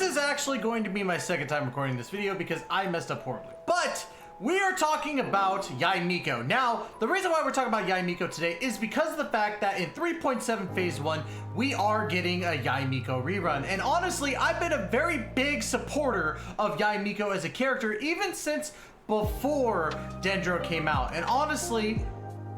is actually going to be my second time recording this video because I messed up horribly. But we are talking about Yae Miko. Now, the reason why we're talking about Yae Miko today is because of the fact that in 3.7 Phase 1, we are getting a Yae Miko rerun. And honestly, I've been a very big supporter of Yae Miko as a character even since before Dendro came out. And honestly,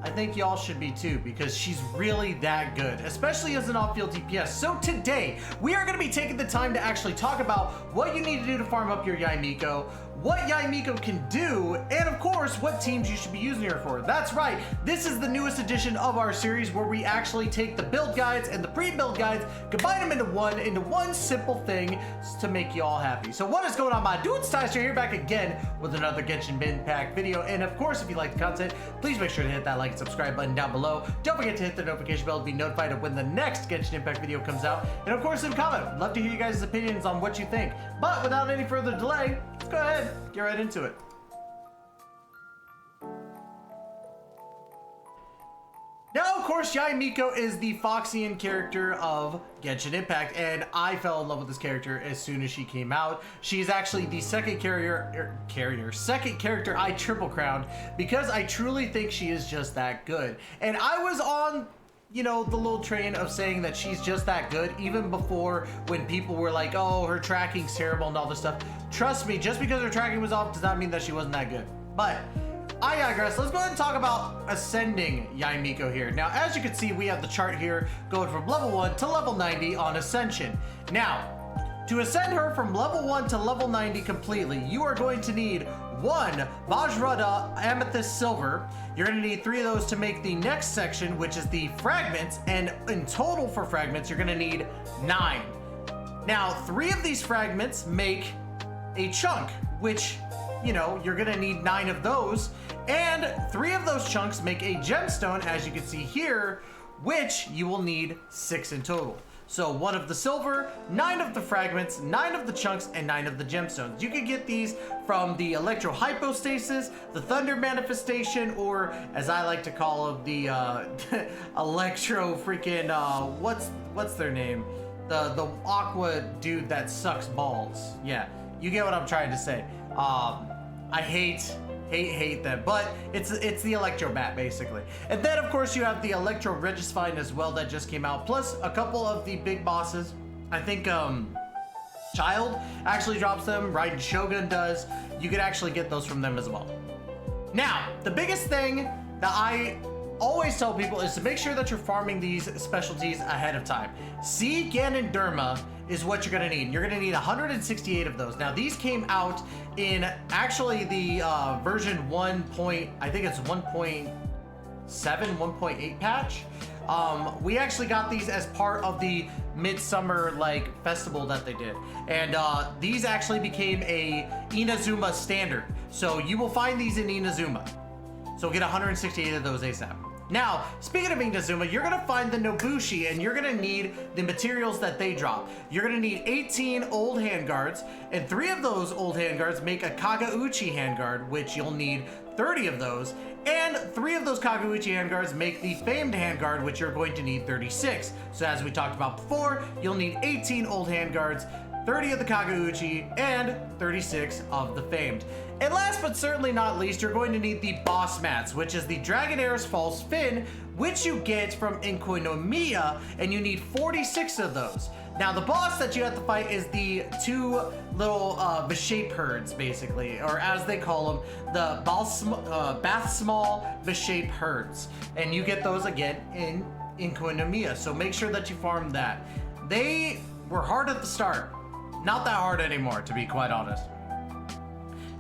I think y'all should be too, because she's really that good, especially as an off-field DPS. So today, we are going to be taking the time to actually talk about what you need to do to farm up your Yae Miko, what Yae Miko can do, and of course, what teams you should be using her for. That's right, this is the newest edition of our series where we actually take the build guides and the pre-build guides, combine them into one simple thing to make you all happy. So what is going on, my dudes? Natasha here, back again with another Genshin Impact video. And of course, if you like the content, please make sure to hit that like and subscribe button down below. Don't forget to hit the notification bell to be notified of when the next Genshin Impact video comes out. And of course, leave a comment. Love to hear you guys' opinions on what you think. But without any further delay, let's go ahead, get right into it. Now, of course, Yae Miko is the Foxian character of Genshin Impact, and I fell in love with this character as soon as she came out. She's actually the second character I triple crowned because I truly think she is just that good. And I was on, you know, the little train of saying that she's just that good even before, when people were like, oh, her tracking's terrible and all this stuff. Trust me, just because her tracking was off does not mean that she wasn't that good. But I digress. Let's go ahead and talk about ascending Yae Miko here. Now, as you can see, we have the chart here going from level 1 to level 90 on Ascension. Now, to ascend her from level 1 to level 90 completely, you are going to need 1 Vajrada Amethyst Silver. You're going to need 3 of those to make the next section, which is the fragments, and in total for fragments, you're going to need 9. Now, 3 of these fragments make a chunk, which, you know, you're gonna need 9 of those, and 3 of those chunks make a gemstone, as you can see here, which you will need 6 in total. So 1 of the silver, 9 of the fragments, 9 of the chunks, and 9 of the gemstones. You can get these from the Electro Hypostasis, the Thunder Manifestation, or as I like to call them, the Electro freaking what's their name? The Aqua dude that sucks balls. Yeah, you get what I'm trying to say. I hate them, but it's the Electro Bat basically. And then of course you have the Electro Regisfine as well that just came out, plus a couple of the big bosses. I think Child actually drops them, Raiden Shogun does. You could actually get those from them as well. Now, the biggest thing that I always tell people is to make sure that you're farming these specialties ahead of time. C, Gan, and Derma is what you're gonna need. You're gonna need 168 of those. Now, these came out in actually the version 1. I think it's 1.7, 1.8 patch. We actually got these as part of the Midsummer like festival that they did, and these actually became a Inazuma standard. So you will find these in Inazuma. So get 168 of those ASAP. Now, speaking of Inazuma, you're gonna find the Nobushi, and you're gonna need the materials that they drop. You're gonna need 18 old handguards, and 3 of those old handguards make a Kagauchi handguard, which you'll need 30 of those, and 3 of those Kagauchi handguards make the famed handguard, which you're going to need 36. So as we talked about before, you'll need 18 old handguards, 30 of the Kagauchi, and 36 of the famed. And last but certainly not least, you're going to need the boss mats, which is the Dragonair's False Fin, which you get from Enkonomiya, and you need 46 of those. Now, the boss that you have to fight is the 2 little Vishape herds, basically, or as they call them, the Bathsmal Vishape herds. And you get those again in Enkonomiya, so make sure that you farm that. They were hard at the start. Not that hard anymore, to be quite honest.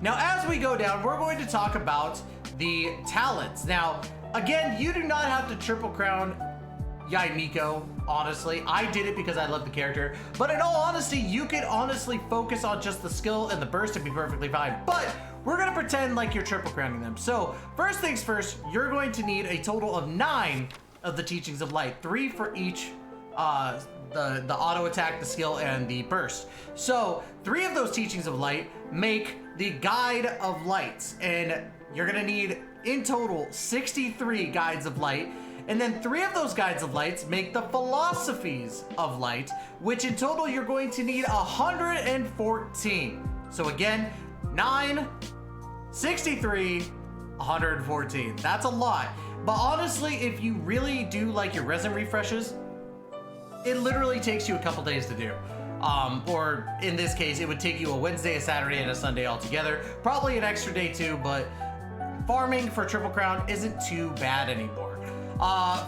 Now, as we go down, we're going to talk about the talents. Now, again, you do not have to triple crown Yae Miko, honestly. I did it because I love the character. But in all honesty, you could honestly focus on just the skill and the burst and be perfectly fine. But we're going to pretend like you're triple crowning them. So, first things first, you're going to need a total of 9 of the Teachings of Light. 3 for each the auto attack, the skill, and the burst. So 3 of those Teachings of Light make the Guide of Lights, and you're gonna need in total 63 Guides of Light, And then 3 of those guides of lights make the philosophies of light, which in total you're going to need 114. So again, 9, 63, 114. That's a lot. But honestly, if you really do like your resin refreshes, it literally takes you a couple days to do. Or in this case, it would take you a Wednesday, a Saturday, and a Sunday all together. Probably an extra day too, but farming for Triple Crown isn't too bad anymore.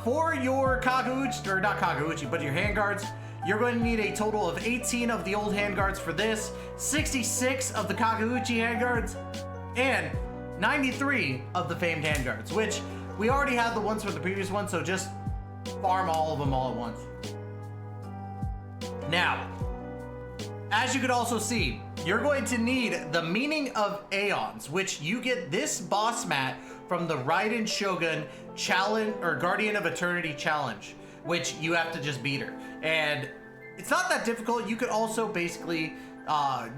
For your Kageuchi, or not Kageuchi, but your handguards, you're going to need a total of 18 of the old handguards for this, 66 of the Kageuchi handguards, and 93 of the famed handguards, which we already had the ones from the previous one, so just farm all of them all at once. Now, as you could also see, you're going to need the Meaning of Aeons, which you get this boss mat from the Raiden Shogun Challenge, or Guardian of Eternity Challenge, which you have to just beat her. And it's not that difficult. You could also basically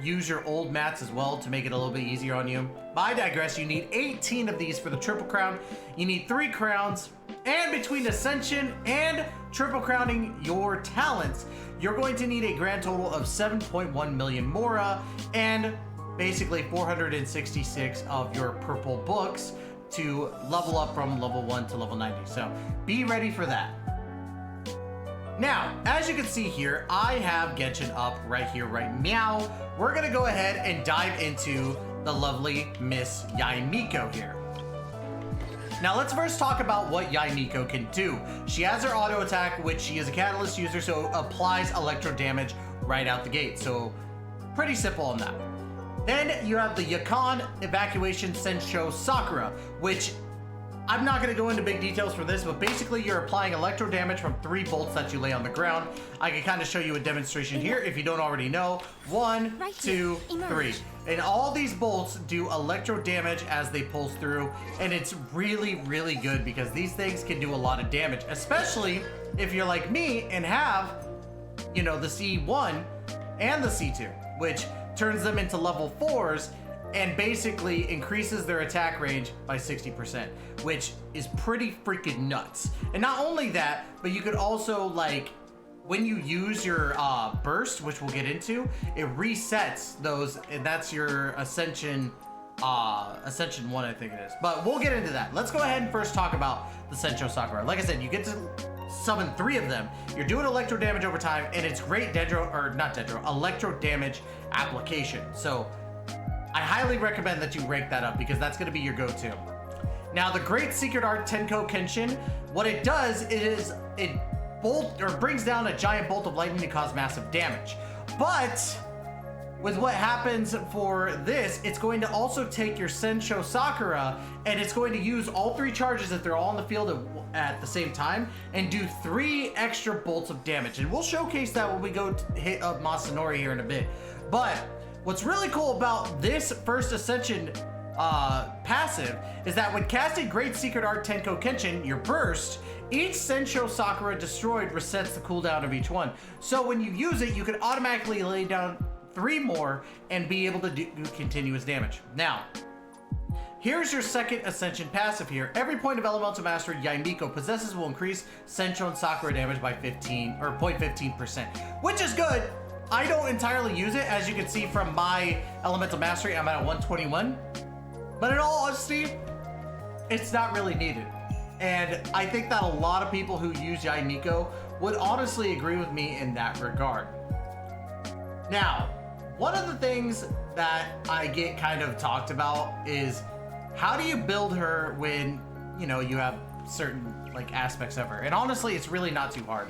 use your old mats as well to make it a little bit easier on you. But I digress. You need 18 of these for the Triple Crown. You need 3 crowns, and between Ascension and Triple Crowning your talents, you're going to need a grand total of 7.1 million Mora and basically 466 of your purple books to level up from level 1 to level 90. So be ready for that. Now, as you can see here, I have Genshin up right here, right meow. We're gonna go ahead and dive into the lovely Miss Yae Miko here. Now let's first talk about what Yae Miko can do. She has her auto attack, which she is a catalyst user, so applies electro damage right out the gate. So pretty simple on that. Then you have the Yakan Evacuation Sensho Sakura, which I'm not going to go into big details for this, but basically you're applying electro damage from 3 bolts that you lay on the ground. I can kind of show you a demonstration here if you don't already know. 1, 2, 3. And all these bolts do electro damage as they pulse through, and it's really, really good because these things can do a lot of damage, especially if you're like me and have, you know, the C1 and the C2, which turns them into level 4s and basically increases their attack range by 60%, which is pretty freaking nuts. And not only that, but you could also, like, when you use your burst, which we'll get into, it resets those, and that's your Ascension 1, I think it is. But we'll get into that. Let's go ahead and first talk about the Sensho Sakura. Like I said, you get to summon 3 of them. You're doing electro damage over time, and it's great electro damage application. So I highly recommend that you rank that up because that's going to be your go-to. Now, the Great Secret Art Tenko Kenshin, what it does is it brings down a giant bolt of lightning to cause massive damage. But with what happens for this, it's going to also take your Sensho Sakura and it's going to use all 3 charges if they're all in the field at the same time and do 3 extra bolts of damage. And we'll showcase that when we go to hit up Masanori here in a bit. But what's really cool about this first Ascension passive is that when casting Great Secret Art Tenko Kenshin, your burst, each Sensho Sakura destroyed resets the cooldown of each one. So when you use it, you can automatically lay down 3 more and be able to do continuous damage. Now, here's your second Ascension passive here. Every point of Elemental Mastery Yae Miko possesses will increase Sensho and Sakura damage by 0.15%, which is good. I don't entirely use it. As you can see from my Elemental Mastery, I'm at a 121. But in all honesty, it's not really needed. And I think that a lot of people who use Yae Miko would honestly agree with me in that regard. Now, one of the things that I get kind of talked about is how do you build her when, you know, you have certain like aspects of her? And honestly, it's really not too hard.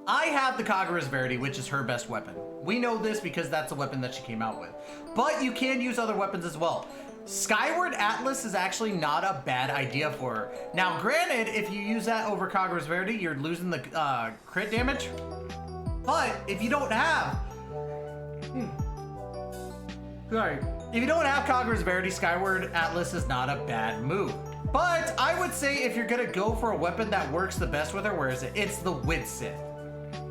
I have the Kagura's Verity, which is her best weapon. We know this because that's the weapon that she came out with. But you can use other weapons as well. Skyward Atlas is actually not a bad idea for her. Now, granted, if you use that over Kagura's Verity, you're losing the crit damage. But if you don't have... If you don't have Kagura's Verity, Skyward Atlas is not a bad move. But I would say if you're gonna go for a weapon that works the best with her, where is it? It's the Wind Sith.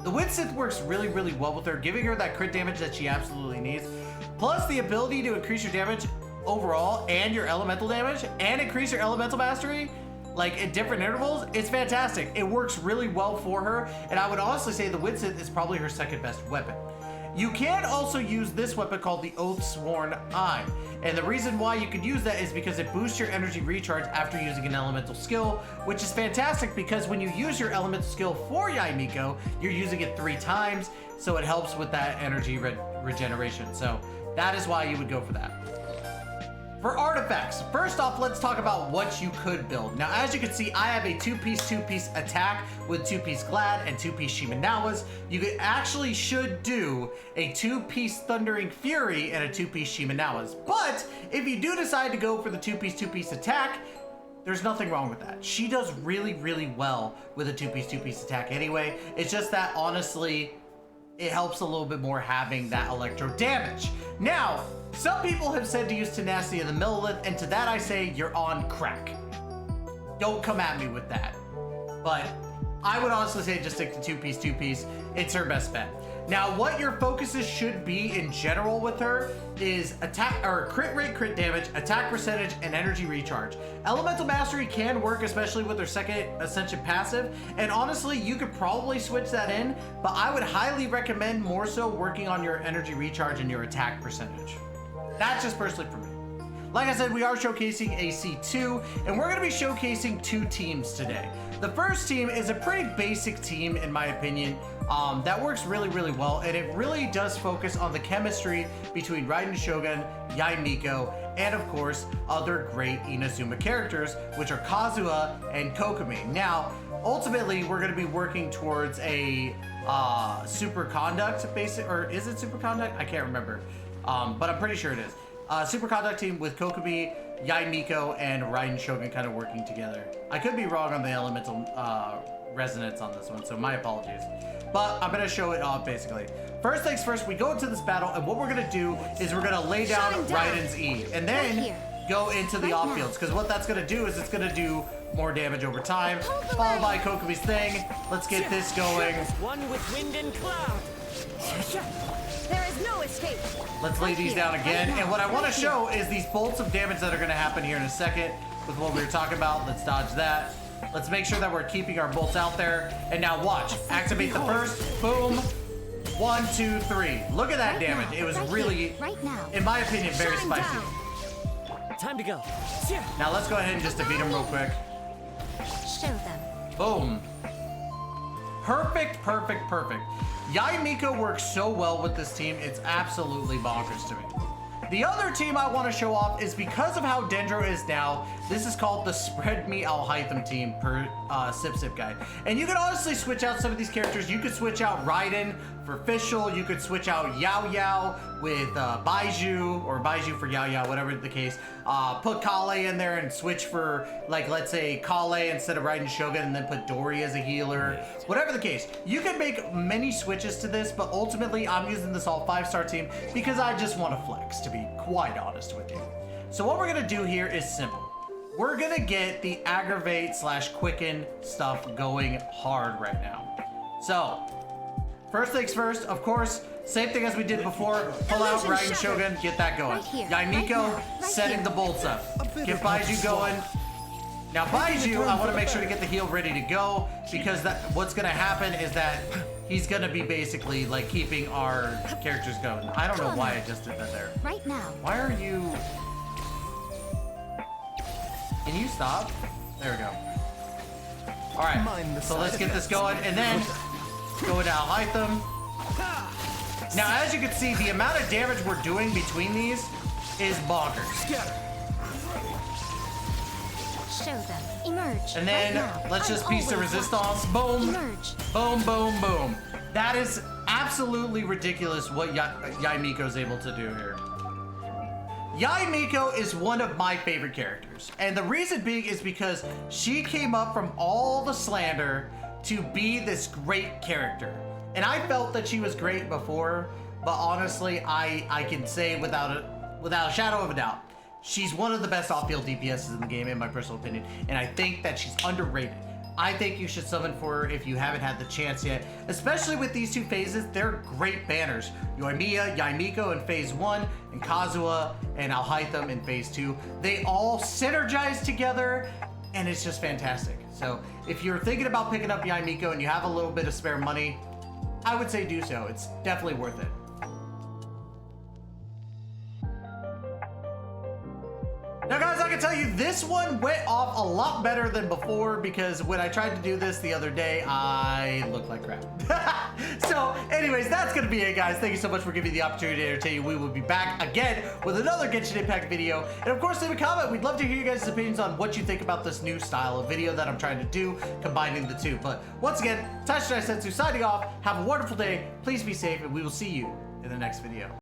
The Wind Sith works really, really well with her, giving her that crit damage that she absolutely needs. Plus the ability to increase your damage overall and your elemental damage and increase your elemental mastery. like at different intervals, it's fantastic. It works really well for her, and I would honestly say the Winston is probably her second best weapon. You can also use this weapon called the Oathsworn Eye, and the reason why you could use that is because it boosts your energy recharge after using an elemental skill, which is fantastic because when you use your elemental skill for Yae Miko, you're using it 3 times, so it helps with that energy regeneration. So that is why you would go for that. For artifacts, first off, let's talk about what you could build. Now, as you can see, I have a 2-piece attack with 2-piece Glad and 2-piece Shimenawas. You should do a 2-piece Thundering Fury and a 2-piece Shimenawas. But if you do decide to go for the 2-piece attack, there's nothing wrong with that. She does really, really well with a 2-piece attack anyway. It's just that, honestly, it helps a little bit more having that electro damage. Now, some people have said to use Tenacity of the Millilith, and to that I say you're on crack. Don't come at me with that. But I would honestly say just stick to 2-piece. It's her best bet. Now, what your focuses should be in general with her is attack or crit rate, crit damage, attack percentage, and energy recharge. Elemental Mastery can work, especially with her second Ascension passive, and honestly, you could probably switch that in, but I would highly recommend more so working on your energy recharge and your attack percentage. That's just personally for me. Like I said, we are showcasing a C2, and we're going to be showcasing 2 teams today. The first team is a pretty basic team, in my opinion, that works really, really well, and it really does focus on the chemistry between Raiden Shogun, Yae Miko, and of course, other great Inazuma characters, which are Kazuha and Kokomi. Now, ultimately, we're going to be working towards a superconduct, or is it superconduct? I can't remember, but I'm pretty sure it is. Superconduct team with Kokomi, Yae Miko, and Raiden Shogun kind of working together. I could be wrong on the elemental resonance on this one, so my apologies. But I'm gonna show it off basically. First things first, we go into this battle, and what we're gonna do is we're gonna lay down Raiden's E, and then go into the off fields, because what that's gonna do is it's gonna do more damage over time, followed by Kokomi's thing. Let's get this going. One with wind and cloud. There is no escape. Let's lay these down again. And what I want to show is these bolts of damage that are going to happen here in a second with what we were talking about. Let's dodge that. Let's make sure that we're keeping our bolts out there. And now watch. Activate the first. Boom. 1, 2, 3. Look at that damage. It was really, in my opinion, very spicy. Time to go. Now let's go ahead and just defeat him real quick. Show them. Boom. Perfect. Yae Miko works so well with this team, it's absolutely bonkers to me. The other team I want to show off is because of how Dendro is now, this is called the Spread Me Alhaitham team per Sip guy. And you can honestly switch out some of these characters. You could switch out Raiden for Fischl, you could switch out Yao Yao with Baizhu, or Baizhu for Yao Yao, whatever the case. Put Kale in there and switch for, like, let's say Kale instead of Raiden Shogun, and then put Dori as a healer. Whatever the case, you can make many switches to this, but ultimately I'm using this all 5-star team because I just want to flex, to be quite honest with you. So what we're gonna do here is simple. We're gonna get the aggravate / quicken stuff going hard right now. So, first things first, of course, same thing as we did before. Pull out Raiden Shogun, get that going. Yae Miko, setting the bolts up. Get Baizhu going. Now Baizhu, I want to make sure to get the heal ready to go, because what's going to happen is that he's going to be basically like keeping our characters going. I don't know why I just did that there. Right now. Why are you... Can you stop? There we go. Alright, so let's get this going, and then go down Alhaitham. Now, as you can see, the amount of damage we're doing between these is bonkers. Show them. Emerge. And then let's just piece the resistance. Boom. Emerge. Boom, boom, boom. That is absolutely ridiculous what Yae Miko is able to do here. Yae Miko is one of my favorite characters. And the reason being is because she came up from all the slander to be this great character. And I felt that she was great before, but honestly, I can say without a shadow of a doubt, she's one of the best off-field DPSs in the game, in my personal opinion, and I think that she's underrated. I think you should summon for her if you haven't had the chance yet, especially with these 2 phases. They're great banners. Yoimiya, Yae Miko in phase 1, and Kazuha and Alhaitham in phase 2. They all synergize together, and it's just fantastic. So if you're thinking about picking up Yae Miko and you have a little bit of spare money, I would say do so. It's definitely worth it. Now guys, I can tell you this one went off a lot better than before because when I tried to do this the other day, I looked like crap. So anyways, that's gonna be it guys. Thank you so much for giving me the opportunity to entertain you. We will be back again with another Genshin Impact video. And of course, leave a comment. We'd love to hear you guys' opinions on what you think about this new style of video that I'm trying to do, combining the two. But once again, Natasha and I signing off. Have a wonderful day. Please be safe, and we will see you in the next video.